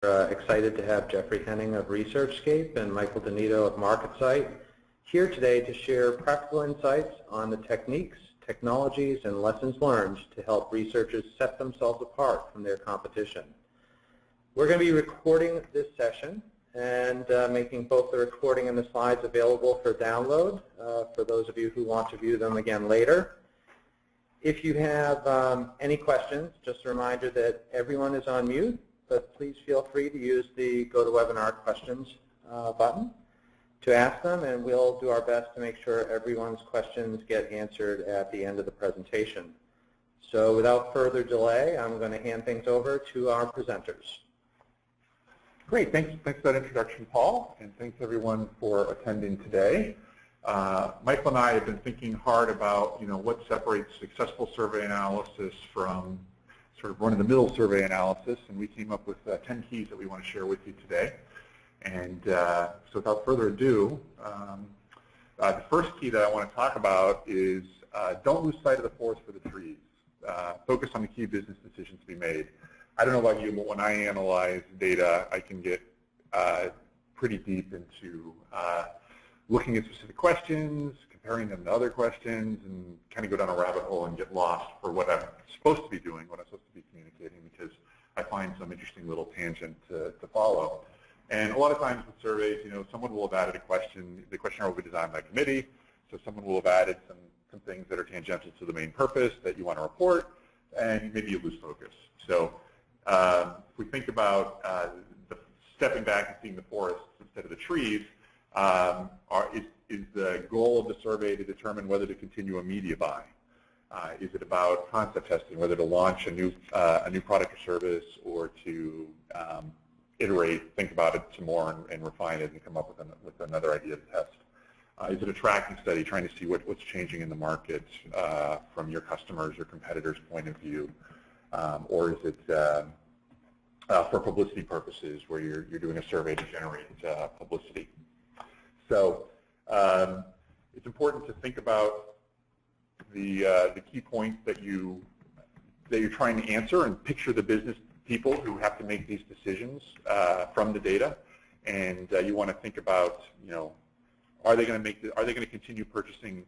Excited to have Jeffrey Henning of ResearchScape and Michael Donito of MarketSite here today to share practical insights on the techniques, technologies, and lessons learned to help researchers set themselves apart from their competition. We're going to be recording this session and making both the recording and the slides available for download for those of you who want to view them again later. If you have any questions, just a reminder that everyone is on mute, but please feel free to use the GoToWebinar questions button to ask them, and we'll do our best to make sure everyone's questions get answered at the end of the presentation. So without further delay, I'm going to hand things over to our presenters. Great, thanks for that introduction, Paul, and thanks everyone for attending today. Michael and I have been thinking hard about, what separates successful survey analysis from sort of run-of-the-mill survey analysis, and we came up with 10 keys that we want to share with you today. And so without further ado, the first key that I want to talk about is don't lose sight of the forest for the trees. Focus on the key business decisions to be made. I don't know about you, but when I analyze data, I can get pretty deep into looking at specific questions, comparing them to other questions, and kind of go down a rabbit hole and get lost for what I'm supposed to be doing, what I'm supposed to be communicating, because I find some interesting little tangent to follow. And a lot of times with surveys, someone will have added a question. The questionnaire will be designed by committee, so someone will have added some things that are tangential to the main purpose that you want to report, and maybe you lose focus. So if we think about stepping back and seeing the forest instead of the trees, is the goal of the survey to determine whether to continue a media buy? Is it about concept testing, whether to launch a new product or service, or to iterate, think about it some more, and refine it and come up with another idea to test? Is it a tracking study, trying to see what's changing in the market from your customers or competitors' point of view? Or is it for publicity purposes, where you're doing a survey to generate publicity? So it's important to think about the key points that you're trying to answer, and picture the business people who have to make these decisions from the data. And you want to think about, are they going to continue purchasing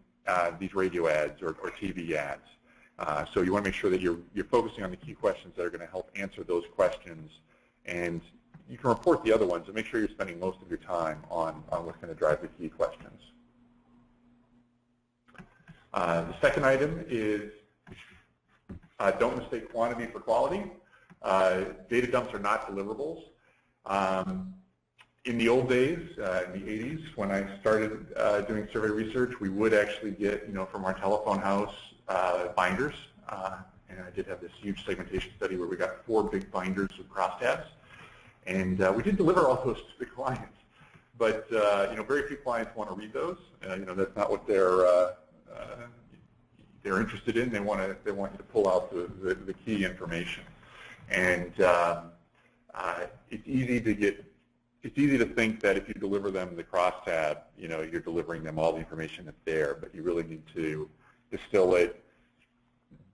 these radio ads or TV ads? So you want to make sure that you're focusing on the key questions that are going to help answer those questions. And you can report the other ones and make sure you're spending most of your time on what's going to drive the key questions. The second item is don't mistake quantity for quality. Data dumps are not deliverables. In the old days, in the 80s, when I started doing survey research, we would actually get, from our telephone house, binders. And I did have this huge segmentation study where we got 4 big binders with crosstabs. And we did deliver all those to the clients. But, very few clients want to read those. That's not what they're interested in. They want you to pull out the key information. And it's easy to think that if you deliver them the crosstab, you're delivering them all the information that's there. But you really need to distill it,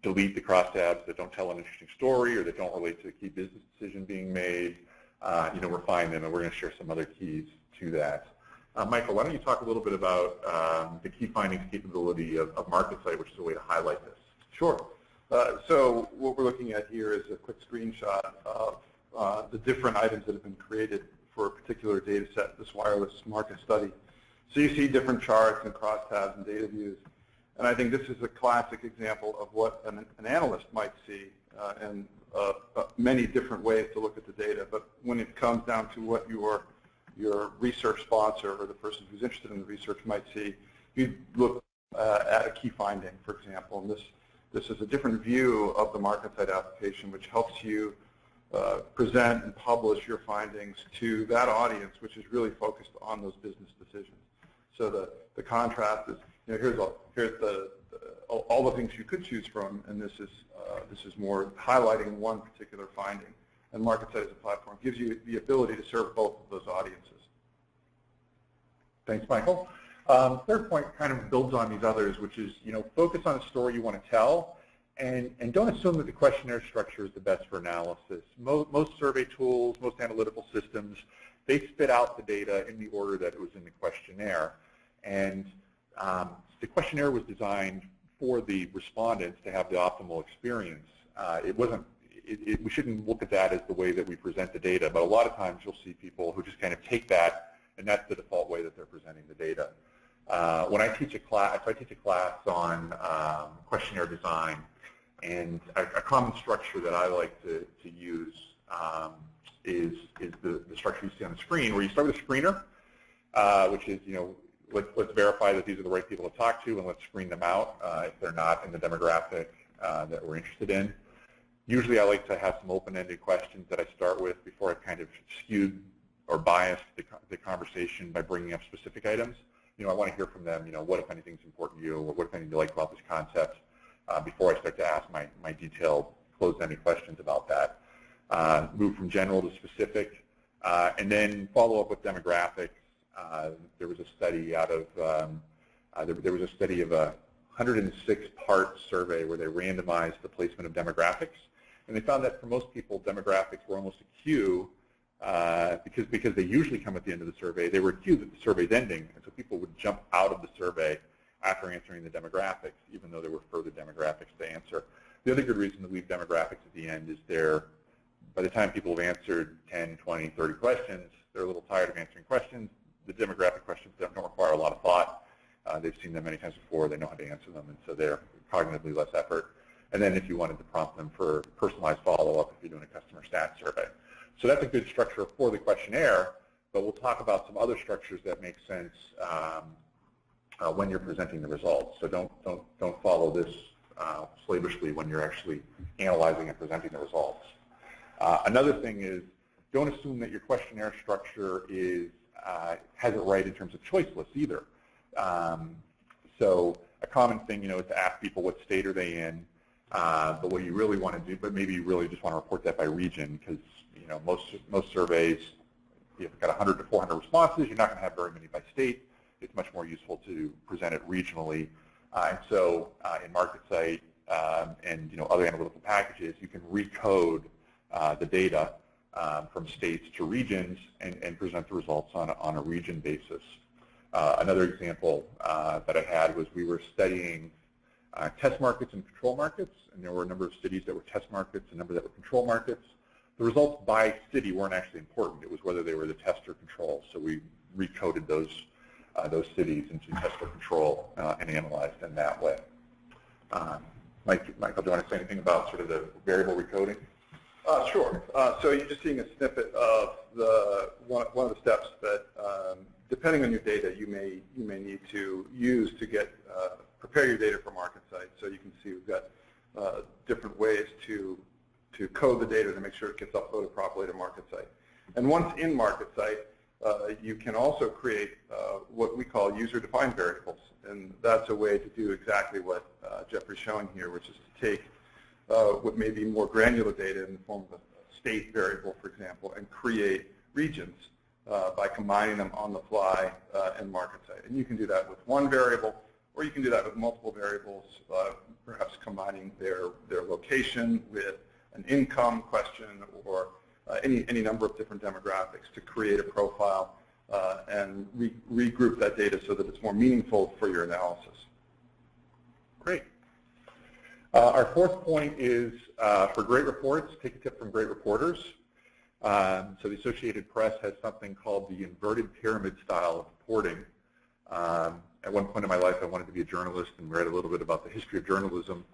delete the crosstabs that don't tell an interesting story or that don't relate to the key business decision being made. Refine them, and we're going to share some other keys to that. Michael, why don't you talk a little bit about the key findings capability of MarketSite, which is a way to highlight this? Sure. So what we're looking at here is a quick screenshot of the different items that have been created for a particular data set, this wireless market study. So you see different charts and crosstabs and data views. And I think this is a classic example of what an analyst might see and many different ways to look at the data. But when it comes down to what your research sponsor or the person who's interested in the research might see, you look at a key finding, for example. And this is a different view of the MarketSite application, which helps you present and publish your findings to that audience, which is really focused on those business decisions. So the contrast is, here's all the things you could choose from, and this is more highlighting one particular finding. And MarketSite as a platform gives you the ability to serve both of those audiences. Thanks, Michael. Third point kind of builds on these others, which is, focus on a story you want to tell, And don't assume that the questionnaire structure is the best for analysis. Most survey tools, most analytical systems, they spit out the data in the order that it was in the questionnaire. And the questionnaire was designed for the respondents to have the optimal experience. We shouldn't look at that as the way that we present the data, but a lot of times you'll see people who just kind of take that, and that's the default way that they're presenting the data. When I teach a class, on questionnaire design, and a common structure that I like to use is the structure you see on the screen, where you start with a screener, which is, let's verify that these are the right people to talk to, and let's screen them out if they're not in the demographic that we're interested in. Usually I like to have some open-ended questions that I start with before I've kind of skewed or biased the conversation by bringing up specific items. I want to hear from them, what, if anything, is important to you, or what, if anything, you like about this concept, before I start to ask my detailed, closed-ended questions about that. Move from general to specific, and then follow up with demographics. There was a study out of there was a study of a 106-part survey where they randomized the placement of demographics, and they found that for most people, demographics were almost a cue. Because they usually come at the end of the survey, they were a cue that the survey's ending, and so people would jump out of the survey after answering the demographics, even though there were further demographics to answer. The other good reason to leave demographics at the end is by the time people have answered 10, 20, 30 questions, they're a little tired of answering questions. The demographic questions don't require a lot of thought. They've seen them many times before, they know how to answer them, and so they're cognitively less effort. And then if you wanted to prompt them for personalized follow-up, if you're doing a customer stats survey. So that's a good structure for the questionnaire, but we'll talk about some other structures that make sense when you're presenting the results. So don't follow this slavishly when you're actually analyzing and presenting the results. Another thing is, don't assume that your questionnaire structure has it right in terms of choice lists either. So a common thing, is to ask people what state are they in, but what you really want to do, but maybe you really just want to report that by region, because most surveys, if you've got 100 to 400 responses, you're not going to have very many by state. It's much more useful to present it regionally. And so in MarketSite and other analytical packages, you can recode the data from states to regions and present the results on a region basis. Another example that I had was we were studying test markets and control markets, and there were a number of cities that were test markets, a number that were control markets. The results by city weren't actually important. It was whether they were the test or control. So we recoded those cities into test or control and analyzed them that way. Michael, do you want to say anything about sort of the variable recoding? Sure. So you're just seeing a snippet of one of the steps that, depending on your data, you may need to use to prepare your data for MarketSite. So you can see we've got different ways to code the data to make sure it gets uploaded properly to MarketSite. And once in MarketSite, you can also create what we call user-defined variables. And that's a way to do exactly what Jeffrey's showing here, which is to take what may be more granular data in the form of a state variable, for example, and create regions by combining them on the fly in MarketSite. And you can do that with one variable, or you can do that with multiple variables, perhaps combining their location with an income question or any number of different demographics to create a profile and regroup that data so that it's more meaningful for your analysis. Great. Our fourth point is for great reports, take a tip from great reporters. So the Associated Press has something called the inverted pyramid style of reporting. At one point in my life, I wanted to be a journalist and read a little bit about the history of journalism.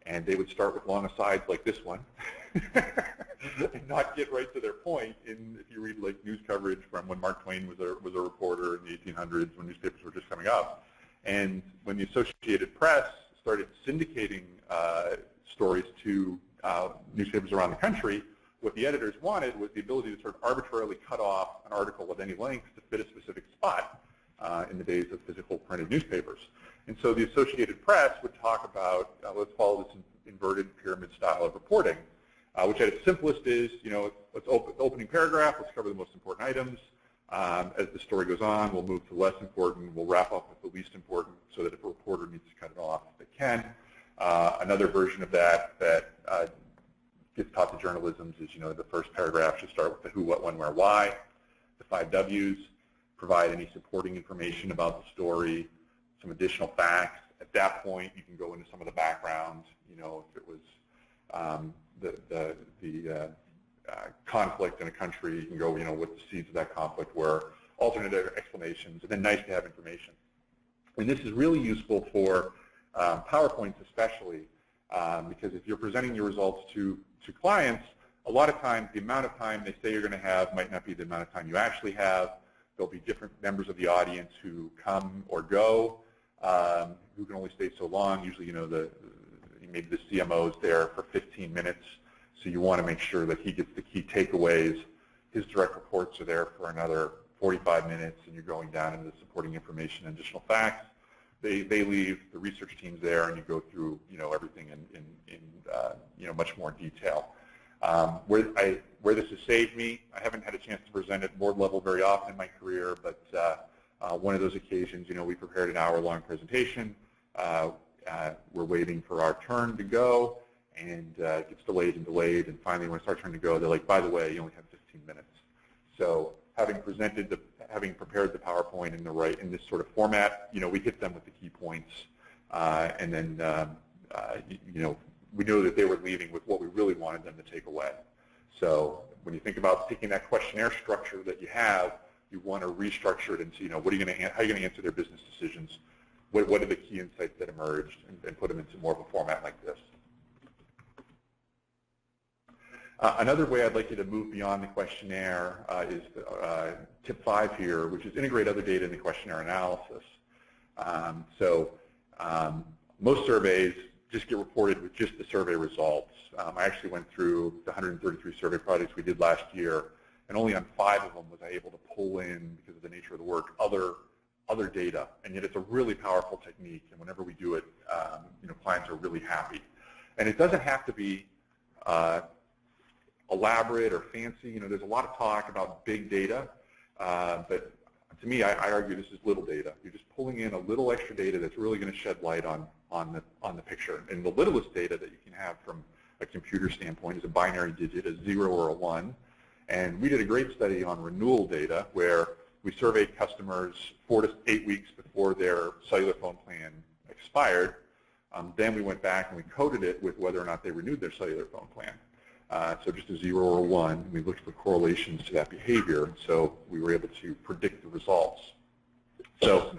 And they would start with long asides like this one and not get right to their point. If you read like news coverage from when Mark Twain was a reporter in the 1800s, when newspapers were just coming up. And when the Associated Press started syndicating stories to newspapers around the country, what the editors wanted was the ability to sort of arbitrarily cut off an article at any length to fit a specific spot in the days of physical printed newspapers. And so the Associated Press would talk about, let's follow this inverted pyramid style of reporting, which at its simplest is, let's opening paragraph, let's cover the most important items. As the story goes on, we'll move to less important, we'll wrap up with the least important so that if a reporter needs to cut it off, they can. Another version of that gets taught to journalisms is, the first paragraph should start with the who, what, when, where, why. The 5 W's, provide any supporting information about the story, some additional facts. At that point, you can go into some of the background, if it was the conflict in a country, you can go, what the seeds of that conflict were, alternative explanations, and then nice to have information. And this is really useful for PowerPoints especially, because if you're presenting your results to clients, a lot of times the amount of time they say you're going to have might not be the amount of time you actually have. There'll be different members of the audience who come or go, who can only stay so long. Usually, maybe the CMO is there for 15 minutes, so you want to make sure that he gets the key takeaways. His direct reports are there for another 45 minutes, and you're going down into the supporting information and additional facts. They leave, the research team's there, and you go through everything in much more detail. Where this has saved me, I haven't had a chance to present at board level very often in my career, but one of those occasions, we prepared an hour-long presentation. We're waiting for our turn to go, and it gets delayed and delayed, and finally when it's our turn to go, they're like, by the way, you only have 15 minutes. So having prepared the PowerPoint in this sort of format, we hit them with the key points, and then we know that they were leaving with what we really wanted them to take away. So when you think about taking that questionnaire structure that you have, you want to restructure it into, how are you going to answer their business decisions? What are the key insights that emerged, and put them into more of a format like this. Another way I'd like you to move beyond the questionnaire is tip 5 here, which is integrate other data in the questionnaire analysis. Most surveys just get reported with just the survey results. I actually went through the 133 survey projects we did last year, and only on 5 of them was I able to pull in, because of the nature of the work, other data. And yet it's a really powerful technique, and whenever we do it, clients are really happy. And it doesn't have to be elaborate or fancy. There's a lot of talk about big data, but to me, I argue this is little data. You're just pulling in a little extra data that's really going to shed light on the picture. And the littlest data that you can have from a computer standpoint is a binary digit, a 0 or a 1. And we did a great study on renewal data where we surveyed customers 4 to 8 weeks before their cellular phone plan expired. Then we went back and we coded it with whether or not they renewed their cellular phone plan. So just a 0 or a 1, we looked for correlations to that behavior, so we were able to predict the results. So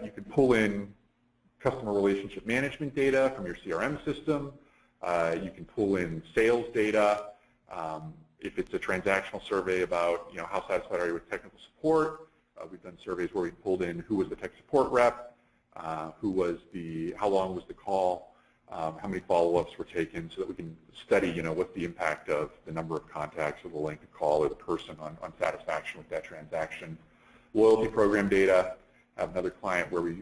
you can pull in customer relationship management data from your CRM system. You can pull in sales data. If it's a transactional survey about, how satisfied are you with technical support, we've done surveys where we pulled in who was the tech support rep, how long was the call, how many follow-ups were taken, so that we can study, what's the impact of the number of contacts or the length of call or the person on satisfaction with that transaction. Loyalty program data. I have another client where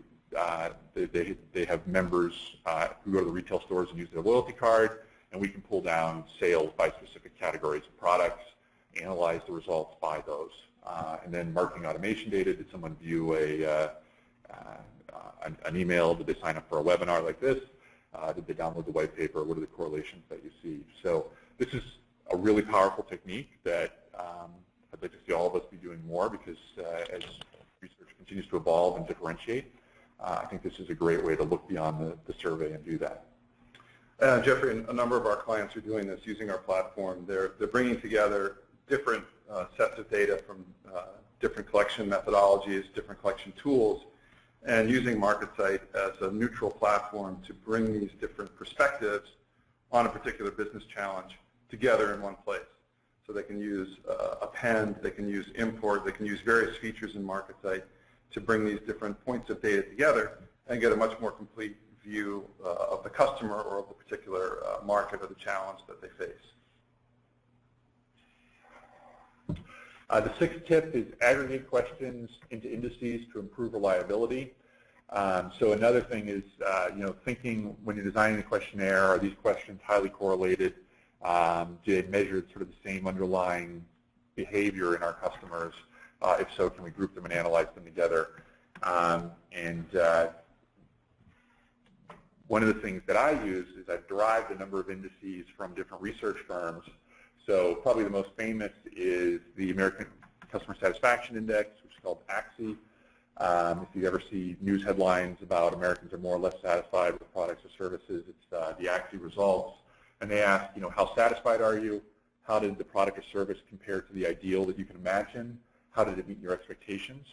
they have members who go to the retail stores and use their loyalty card, and we can pull down sales by specific categories of products, analyze the results by those. And then marketing automation data. Did someone view an email? Did they sign up for a webinar like this? Did they download the white paper? What are the correlations that you see? So this is a really powerful technique that I'd like to see all of us be doing more, because as research continues to evolve and differentiate, I think this is a great way to look beyond the survey and do that. Jeffrey, a number of our clients are doing this using our platform. They're bringing together different sets of data from different collection methodologies, different collection tools, and using MarketSite as a neutral platform to bring these different perspectives on a particular business challenge together in one place. So they can use append, they can use import, they can use various features in MarketSite to bring these different points of data together and get a much more complete view of the customer or of the particular market or the challenge that they face. The 6th tip is aggregate questions into indices to improve reliability. So another thing is, thinking when you're designing the questionnaire, are these questions highly correlated? Do they measure sort of the same underlying behavior in our customers? If so, can we group them and One of the things that I use is I've derived a number of indices from different research firms. So probably the most famous is the American Customer Satisfaction Index, which is called AXI. If you ever see news headlines about Americans are more or less satisfied with products or services, it's the AXI results. And they ask, how satisfied are you? How did the product or service compare to the ideal that you can imagine? How did it meet your expectations?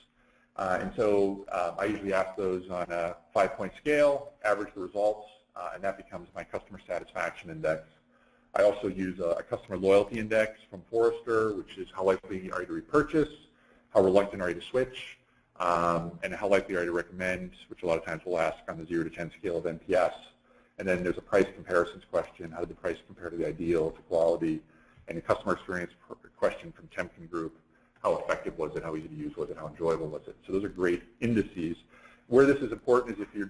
And so I usually ask those on a 5-point scale, average the results, and that becomes my customer satisfaction index. I also use a customer loyalty index from Forrester, which is how likely are you to repurchase, how reluctant are you to switch, and how likely are you to recommend, which a lot of times we'll ask on the 0 to 10 scale of NPS. And then there's a price comparisons question, how did the price compare to the ideal, to quality, and a customer experience question from Temkin Group, how effective was it, how easy to use was it, how enjoyable was it. So those are great indices. Where this is important is if you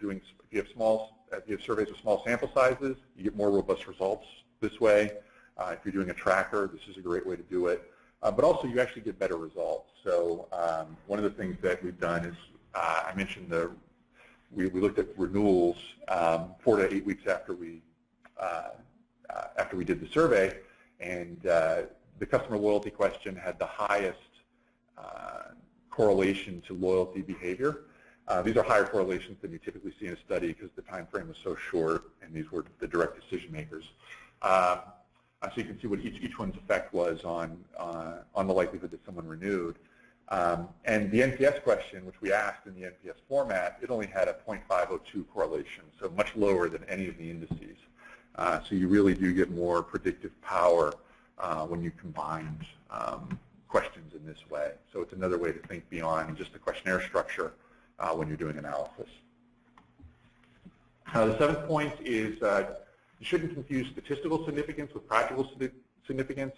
have surveys with small sample sizes, you get more robust results this way. If you're doing a tracker, this is a great way to do it. But also you actually get better results. So one of the things that we've done is, I mentioned we looked at renewals 4 to 8 weeks after we did the survey, and the customer loyalty question had the highest correlation to loyalty behavior. These are higher correlations than you typically see in a study because the time frame was so short, and these were the direct decision makers. So you can see what each one's effect was on the likelihood that someone renewed. And the NPS question, which we asked in the NPS format, it only had a 0.502 correlation, so much lower than any of the indices. So you really do get more predictive power when you combine questions in this way. So it's another way to think beyond just the questionnaire structure when you're doing analysis. The 7th point is you shouldn't confuse statistical significance with practical significance.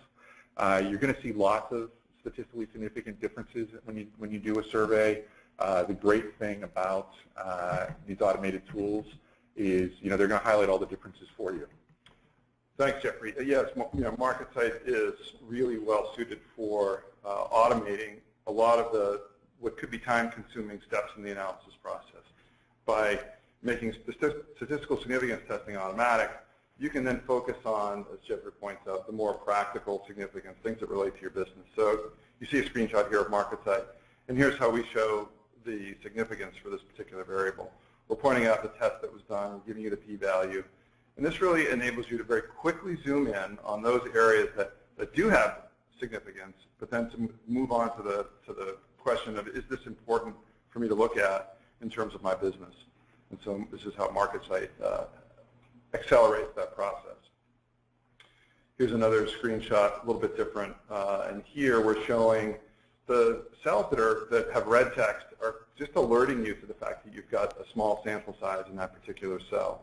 You're going to see lots of statistically significant differences when you do a survey. The great thing about these automated tools is they're going to highlight all the differences for you. Thanks, Jeffrey. Yes, MarketSight is really well suited for automating a lot of what could be time-consuming steps in the analysis process. By making statistical significance testing automatic, you can then focus on, as Jeffrey points out, the more practical significance, things that relate to your business. So you see a screenshot here of MarketSight, and here's how we show the significance for this particular variable. We're pointing out the test that was done, we're giving you the p-value, and this really enables you to very quickly zoom in on those areas that do have significance, but then to move on to the question of, is this important for me to look at in terms of my business? And so this is how MarketSight accelerates that process. Here's another screenshot, a little bit different, and here we're showing the cells that have red text are just alerting you to the fact that you've got a small sample size in that particular cell.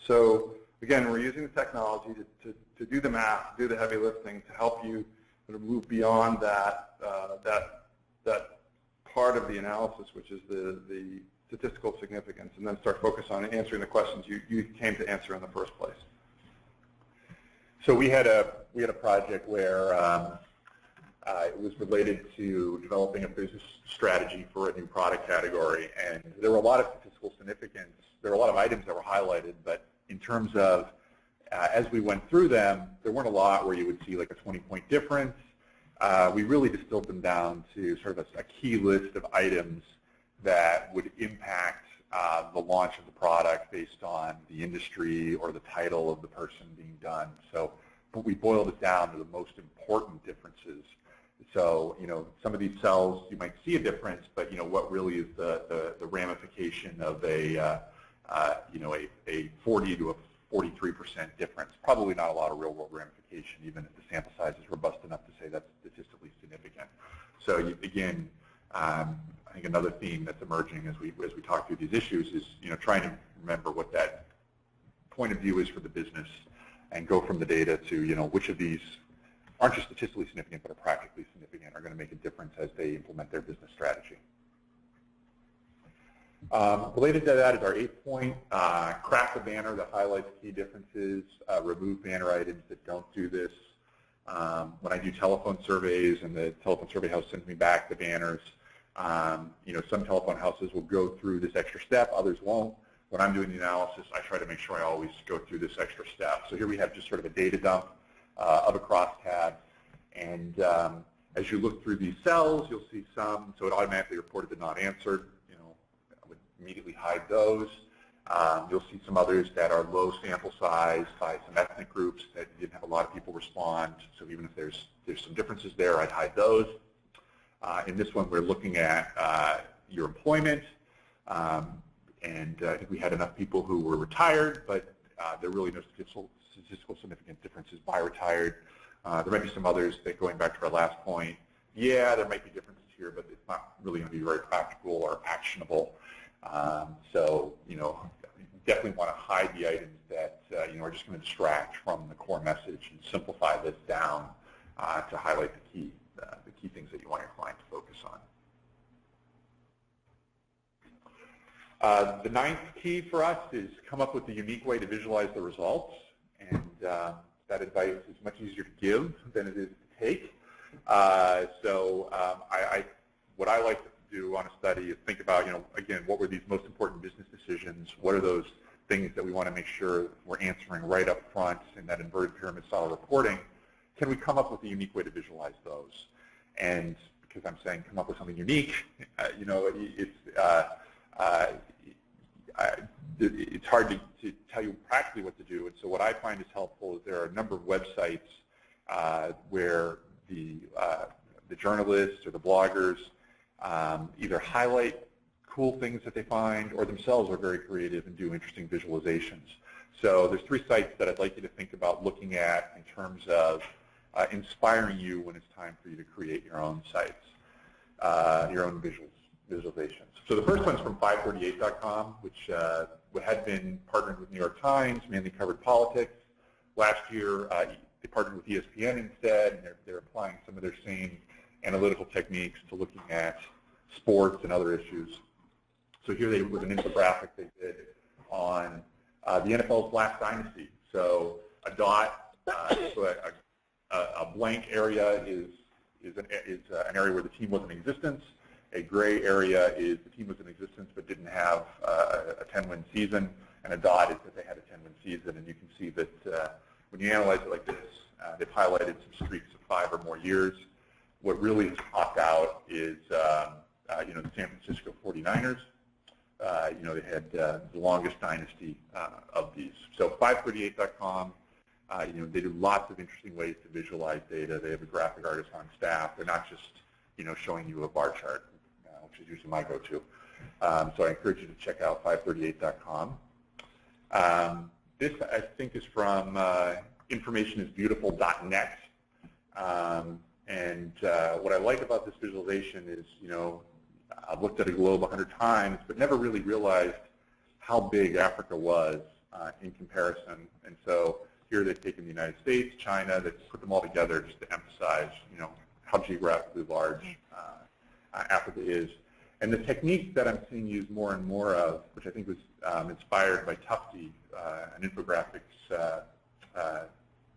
So again, we're using the technology to do the math, do the heavy lifting, to help you sort of move beyond that part of the analysis, which is the statistical significance, and then start focus on answering the questions you came to answer in the first place. So we had a project where it was related to developing a business strategy for a new product category, and there were a lot of statistical significance. There were a lot of items that were highlighted, but in terms of as we went through them, there weren't a lot where you would see like a 20-point difference. We really distilled them down to sort of a key list of items that would impact the launch of the product based on the industry or the title of the person being done. So but we boiled it down to the most important differences. So, some of these cells you might see a difference, but what really is the ramification of a 40 to a 43% difference? Probably not a lot of real-world ramification, even if the sample size is robust enough to say that's statistically significant. So again, I think another theme that's emerging as we talk through these issues is trying to remember what that point of view is for the business, and go from the data to which of these aren't just statistically significant but are practically significant, are going to make a difference as they implement their business strategy. Related to that is our 8th point, craft a banner that highlights key differences, remove banner items that don't do this. When I do telephone surveys and the telephone survey house sends me back the banners, some telephone houses will go through this extra step, others won't. when I'm doing the analysis, I try to make sure I always go through this extra step. So here we have just sort of a data dump of a crosstab, and as you look through these cells, you'll see some, so it automatically reported the not answered. I would immediately hide those. You'll see some others that are low sample size by some ethnic groups that didn't have a lot of people respond. So even if there's some differences there, I'd hide those. In this one, we're looking at your employment, and I think we had enough people who were retired, but there are really no statistical significant differences by retired. There might be some others that, going back to our last point, yeah, there might be differences here, but it's not really going to be very practical or actionable. So, definitely want to hide the items that, are just going to distract from the core message and simplify this down to highlight the key things that you want your client to focus on. The ninth key for us is come up with a unique way to visualize the results, and that advice is much easier to give than it is to take. What I like to do on a study is think about, again, what were these most important business decisions? What are those things that we want to make sure we're answering right up front in that inverted pyramid style reporting? Can we come up with a unique way to visualize those? And because I'm saying come up with something unique, it's hard to tell you practically what to do. And so what I find is helpful is there are a number of websites where the journalists or the bloggers either highlight cool things that they find or themselves are very creative and do interesting visualizations. So there's 3 sites that I'd like you to think about looking at in terms of inspiring you when it's time for you to create your own sites, your own visualizations. So the first one's from 538.com, which had been partnered with New York Times, mainly covered politics. Last year, they partnered with ESPN instead, and they're applying some of their same analytical techniques to looking at sports and other issues. So here they was an infographic they did on the NFL's last dynasty. So a dot, so a blank area is an area where the team was in existence. A gray area is the team was in existence but didn't have a 10-win season, and a dot is that they had a 10-win season. And you can see that when you analyze it like this, they've highlighted some streaks of 5 or more years. What really popped out is the San Francisco 49ers. They had the longest dynasty of these. So 538.com, they do lots of interesting ways to visualize data. They have a graphic artist on staff. They're not just showing you a bar chart, which is usually my go-to. So I encourage you to check out 538.com. This, I think, is from informationisbeautiful.net. And what I like about this visualization is, I've looked at a globe 100 times, but never really realized how big Africa was in comparison. And so here they've taken the United States, China, they've put them all together just to emphasize, how geographically large Africa is. And the technique that I'm seeing used more and more of, which I think was inspired by Tufte, an infographics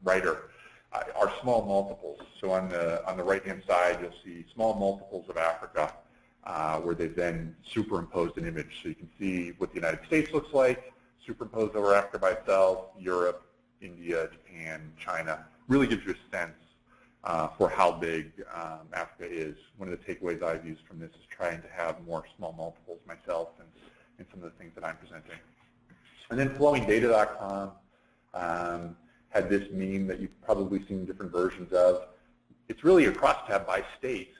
writer, are small multiples. So on the right-hand side, you'll see small multiples of Africa, where they've then superimposed an image. So you can see what the United States looks like, superimposed over Africa by itself, Europe, India, Japan, China. Really gives you a sense for how big Africa is. One of the takeaways I've used from this is trying to have more small multiples myself in some of the things that I'm presenting. And then flowingdata.com had this meme that you've probably seen different versions of. It's really a crosstab by state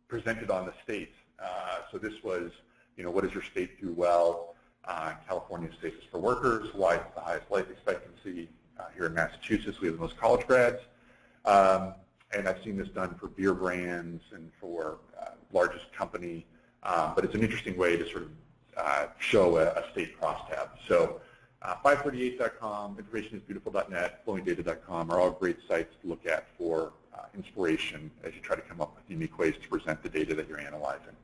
presented on the states. So this was, what does your state do well? California's safest for workers. Hawaii is the highest life expectancy. Here in Massachusetts, we have the most college grads. And I've seen this done for beer brands and for largest company. But it's an interesting way to sort of show a state crosstab. So 538.com, informationisbeautiful.net, flowingdata.com are all great sites to look at for inspiration as you try to come up with unique ways to present the data that you're analyzing.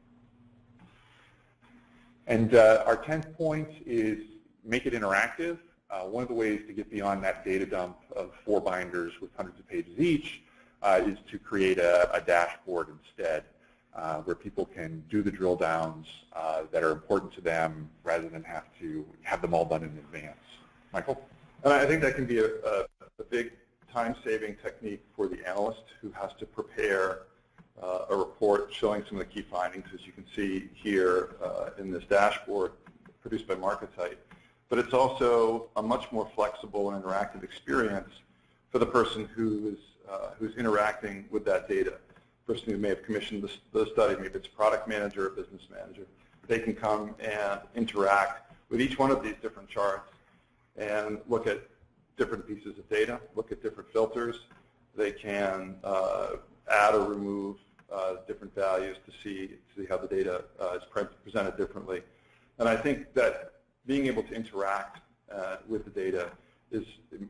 And our 10th point is make it interactive. One of the ways to get beyond that data dump of 4 binders with hundreds of pages each is to create a dashboard instead. where people can do the drill downs that are important to them rather than have to have them all done in advance. Michael? And I think that can be a big time-saving technique for the analyst who has to prepare a report showing some of the key findings, as you can see here in this dashboard produced by MarketSite. But it's also a much more flexible and interactive experience for the person who's interacting with that data. Person who may have commissioned the study, maybe it's a product manager or business manager. They can come and interact with each one of these different charts and look at different pieces of data, look at different filters. They can add or remove different values to see how the data is presented differently. And I think that being able to interact with the data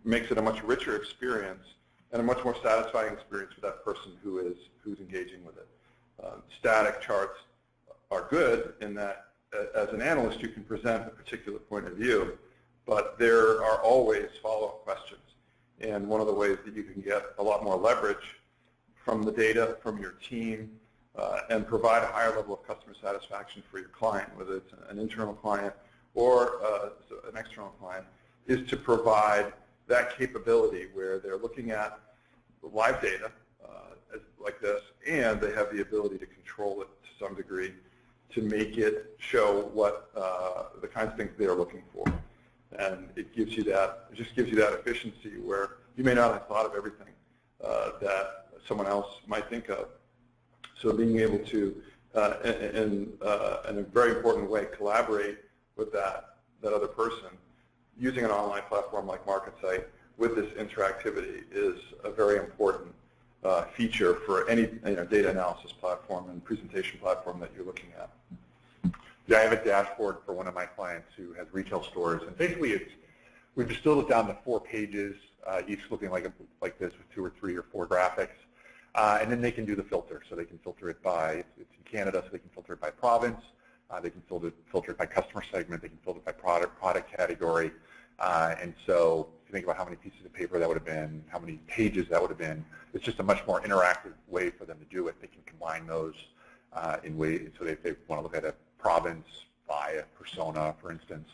makes it a much richer experience and a much more satisfying experience for that person who's engaging with it. Static charts are good in that as an analyst you can present a particular point of view, but there are always follow-up questions. And one of the ways that you can get a lot more leverage from the data, from your team, and provide a higher level of customer satisfaction for your client, whether it's an internal client or an external client, is to provide that capability where they're looking at live data like this, and they have the ability to control it to some degree to make it show what the kinds of things they are looking for. And it gives you that, it just gives you that efficiency where you may not have thought of everything that someone else might think of. So being able to, in a very important way, collaborate with that other person using an online platform like MarketSite with this interactivity is a very important feature for any data analysis platform and presentation platform that you're looking at. Yeah, I have a dashboard for one of my clients who has retail stores, and basically we've distilled it down to 4 pages, each looking like this with 2 or 3 or 4 graphics, and then they can do the filter. So they can filter it by, it's in Canada, so they can filter it by province, they can filter it by customer segment, they can filter it by product category, and so if you think about how many pieces of paper that would have been, how many pages that would have been, it's just a much more interactive way for them to do it. They can combine those in ways, so if they want to look at a province by a persona, for instance.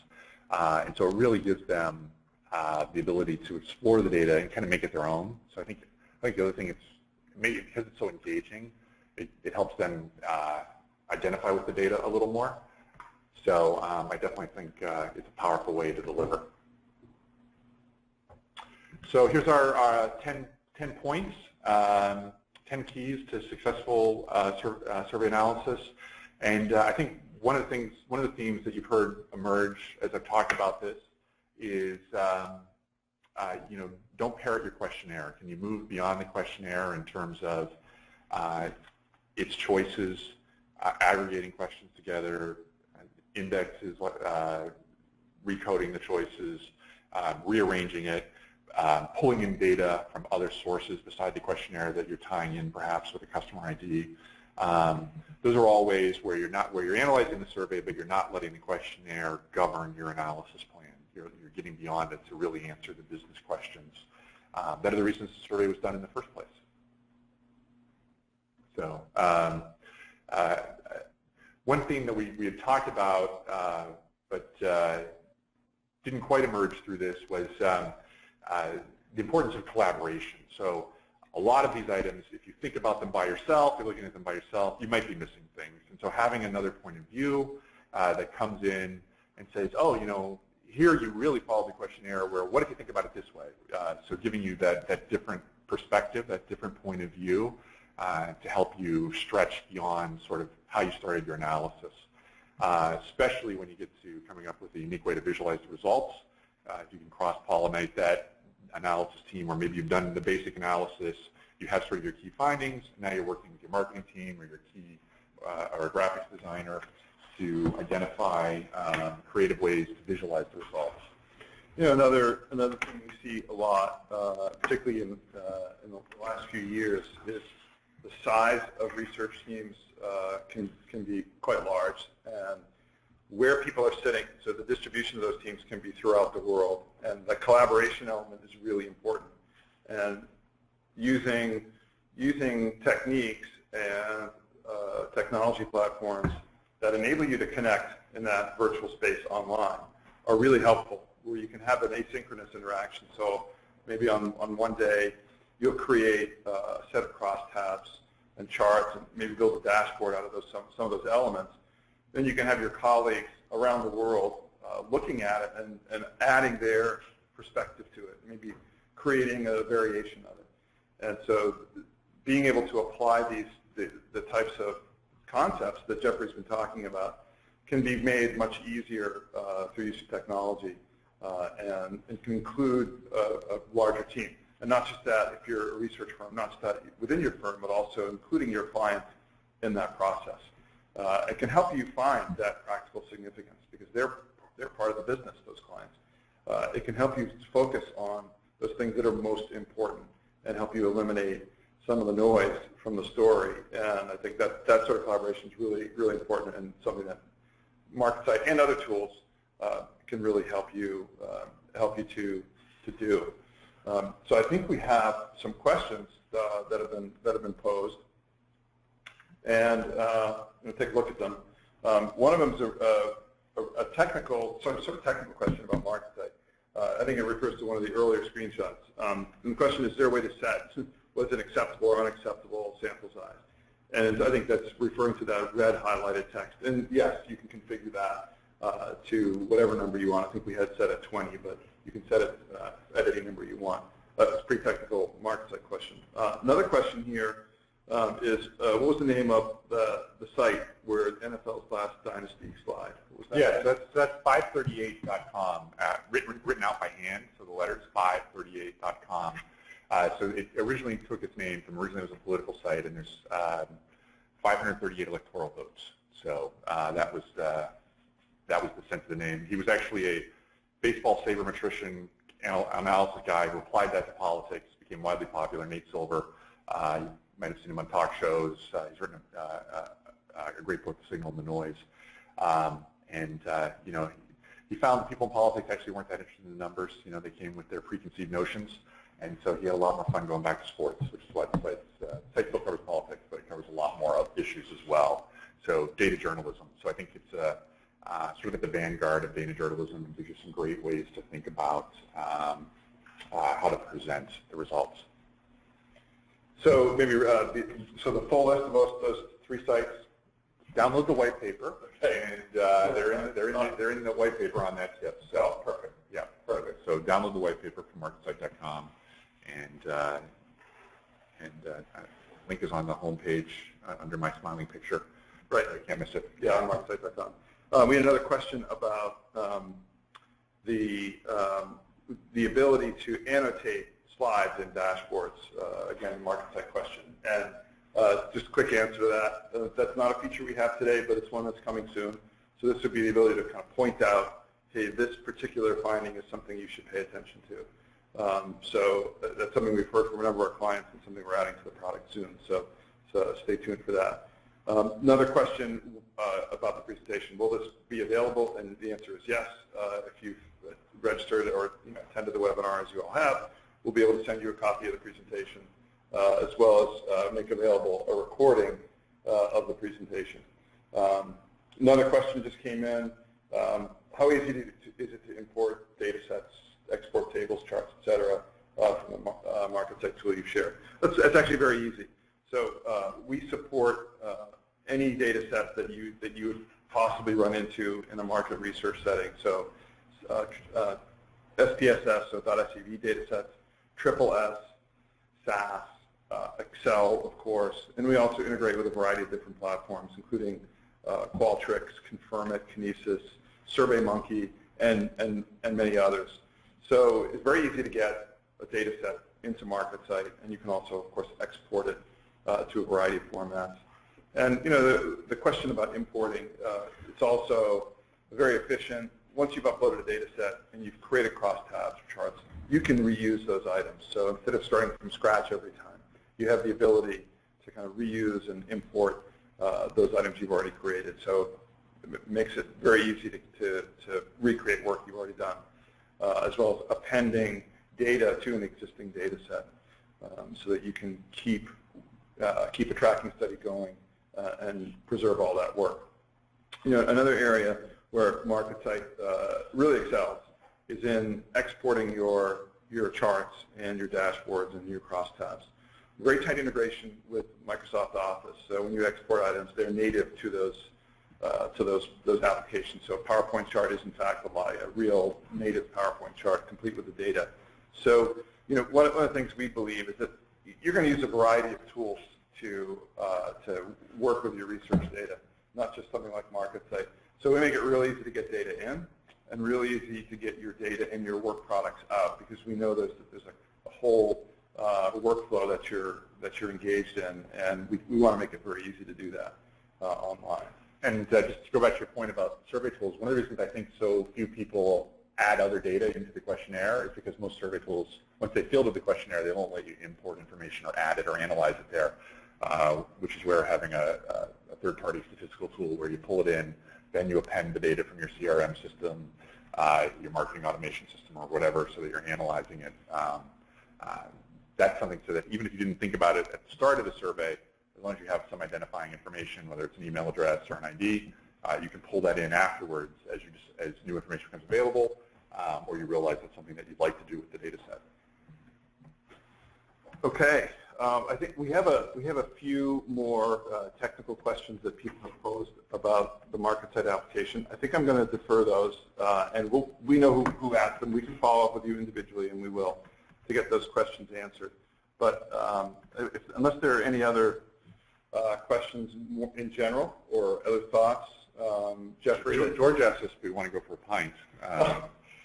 And so it really gives them the ability to explore the data and kind of make it their own. So I think the other thing is, maybe because it's so engaging, it helps them identify with the data a little more. So I definitely think it's a powerful way to deliver. So here's our 10 points, 10 keys to successful survey analysis. And I think one of the themes that you've heard emerge as I've talked about this is, don't parrot your questionnaire. Can you move beyond the questionnaire in terms of its choices, aggregating questions together, indexes, recoding the choices, rearranging it, pulling in data from other sources beside the questionnaire that you're tying in perhaps with a customer ID. Those are all ways where you're analyzing the survey, but you're not letting the questionnaire govern your analysis plan. You're getting beyond it to really answer the business questions that are the reasons the survey was done in the first place. So one theme that we had talked about, but didn't quite emerge through this was the importance of collaboration. So a lot of these items, if you think about them by yourself, you're looking at them by yourself, you might be missing things. And so having another point of view that comes in and says, oh, here you really followed the questionnaire, where what if you think about it this way? So giving you that different perspective, that different point of view to help you stretch beyond sort of how you started your analysis, especially when you get to coming up with a unique way to visualize the results. If you can cross-pollinate that analysis team, or maybe you've done the basic analysis, you have sort of your key findings, now you're working with your marketing team or your key or a graphics designer to identify creative ways to visualize the results. Another thing we see a lot, particularly in the last few years, is the size of research teams can be quite large, and where people are sitting, so the distribution of those teams can be throughout the world, and the collaboration element is really important. And using techniques and technology platforms that enable you to connect in that virtual space online are really helpful, where you can have an asynchronous interaction. So maybe on one day, you'll create a set of crosstabs and charts and maybe build a dashboard out of those, some of those elements. Then you can have your colleagues around the world looking at it and adding their perspective to it, maybe creating a variation of it. And so being able to apply the types of concepts that Jeffrey's been talking about can be made much easier through use of technology, and it can include a larger team. And not just that, if you're a research firm, not just that within your firm, but also including your clients in that process. It can help you find that practical significance because they're part of the business, those clients. It can help you focus on those things that are most important and help you eliminate some of the noise from the story. And I think that sort of collaboration is really, really important and something that MarketSite and other tools can really help you to do. So I think we have some questions that have been posed, and I'm going to take a look at them. One of them is a technical, sort of technical question about MarketSite. I think it refers to one of the earlier screenshots. And the question is there a way to set was it acceptable or unacceptable sample size? And I think that's referring to that red highlighted text. And yes, you can configure that to whatever number you want. I think we had set at 20, but you can set it at any number you want. That's a pretty technical MarketSite question. Another question here is, what was the name of the site where NFL's last dynasty slide? What was that? Yeah, that's 538.com, written out by hand, so the letters 538.com. So it originally took its name from, originally it was a political site, and there's 538 electoral votes. So that was the sense of the name. He was actually a baseball sabermetrician analysis guy who applied that to politics, became widely popular. Nate Silver, you might have seen him on talk shows. He's written a great book, The Signal and the Noise. You know, he found that people in politics actually weren't that interested in the numbers. You know, they came with their preconceived notions. And so he had a lot more fun going back to sports, which is why the site still covers politics, but it covers a lot more of issues as well. So data journalism. So I think it's sort of at the vanguard of data journalism, and gives you some great ways to think about how to present the results. So maybe so the full list of those three sites. Download the white paper, and they're in the white paper on that tip. So perfect. Yeah, perfect. So download the white paper from marketsite.com, and link is on the home page under my smiling picture. Right. I can't miss it. Yeah, on marketsite.com. We had another question about the ability to annotate slides in dashboards. Again, MarketSite question. And just a quick answer to that. That's not a feature we have today, but it's one that's coming soon. So this would be the ability to kind of point out, hey, this particular finding is something you should pay attention to. So that's something we've heard from a number of our clients and something we're adding to the product soon. So stay tuned for that. Another question about the presentation. Will this be available? And the answer is yes. If you've registered or attended the webinar, as you all have, we'll be able to send you a copy of the presentation, as well as make available a recording of the presentation. Another question just came in. How easy is it to import data sets, export tables, charts, et cetera, from the MarketSite tool you've shared? That's actually very easy. So we support any data set that you would possibly run into in a market research setting. So SPSS, so .SCV data sets, SSS, SAS, Excel, of course, and we also integrate with a variety of different platforms, including Qualtrics, Confirmit, Kinesis, SurveyMonkey, and many others. So it's very easy to get a data set into MarketSite, and you can also, of course, export it to a variety of formats. And the question about importing, it's also very efficient. Once you've uploaded a data set and you've created crosstabs or charts, you can reuse those items. So instead of starting from scratch every time, you have the ability to kind of reuse and import those items you've already created. So it makes it very easy to recreate work you've already done, as well as appending data to an existing data set, so that you can keep a tracking study going and preserve all that work. You know, another area where MarketSite really excels is in exporting your charts and your dashboards and your crosstabs. Very tight integration with Microsoft Office. So when you export items, they're native to those applications. So a PowerPoint chart is in fact a real native PowerPoint chart, complete with the data. So you know, one of the things we believe is that you're going to use a variety of tools to work with your research data, not just something like MarketSite. So we make it really easy to get data in, and really easy to get your data and your work products out, because we know there's a whole workflow that you're engaged in, and we want to make it very easy to do that online. And just to go back to your point about survey tools, one of the reasons I think so few people add other data into the questionnaire is because most survey tools, once they fielded the questionnaire, they won't let you import information or add it or analyze it there, which is where having a third-party statistical tool where you pull it in, then you append the data from your CRM system, your marketing automation system, or whatever, so that you're analyzing it. That's something so that even if you didn't think about it at the start of the survey, as long as you have some identifying information, whether it's an email address or an ID, you can pull that in afterwards as new information becomes available, or you realize it's something that you'd like to do with the data set. Okay, I think we have a few more technical questions that people have posed about the MarketSite application. I think I'm going to defer those, and we know who asked them. We can follow up with you individually, and we will, to get those questions answered. But unless there are any other questions in general or other thoughts, Jeffrey? George asked us if we want to go for a pint.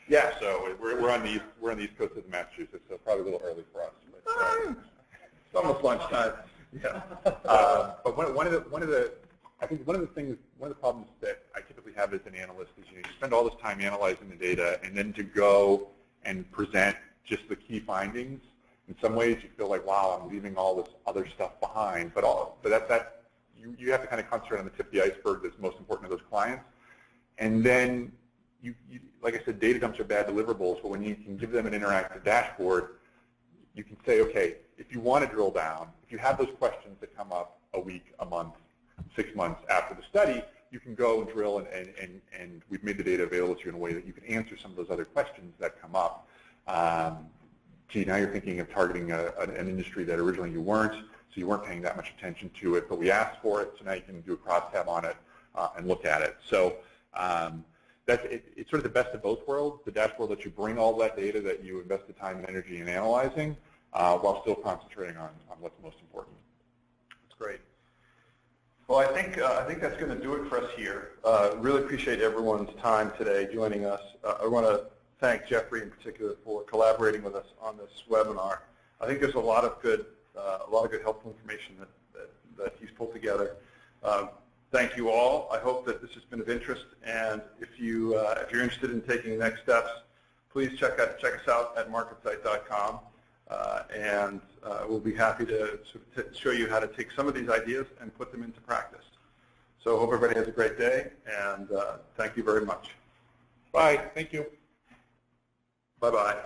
Yeah. So we're on the East Coast of Massachusetts, so probably a little early for us. But, it's almost lunchtime. Yeah. But one of the problems that I typically have as an analyst is you spend all this time analyzing the data, and then to go and present just the key findings. In some ways, you feel like, wow, I'm leaving all this other stuff behind. But you have to kind of concentrate on the tip of the iceberg that's most important to those clients. And then, like I said, data dumps are bad deliverables, but when you can give them an interactive dashboard, you can say, okay, if you want to drill down, if you have those questions that come up a week, a month, 6 months after the study, you can go and drill, and we've made the data available to you in a way that you can answer some of those other questions that come up. Gee, now you're thinking of targeting an industry that originally you weren't, so you weren't paying that much attention to it, but we asked for it, so now you can do a crosstab on it and look at it. So it's sort of the best of both worlds. The dashboard lets you bring all that data that you invested time and energy in analyzing while still concentrating on what's most important. That's great. Well, I think that's going to do it for us here. Really appreciate everyone's time today joining us. I want to thank Jeffrey in particular for collaborating with us on this webinar. I think there's a lot of good helpful information that he's pulled together. Thank you all. I hope that this has been of interest, and if you're interested in taking the next steps, please check us out at marketsite.com, and we'll be happy to show you how to take some of these ideas and put them into practice. So I hope everybody has a great day, and thank you very much. Bye. Thank you. Bye-bye.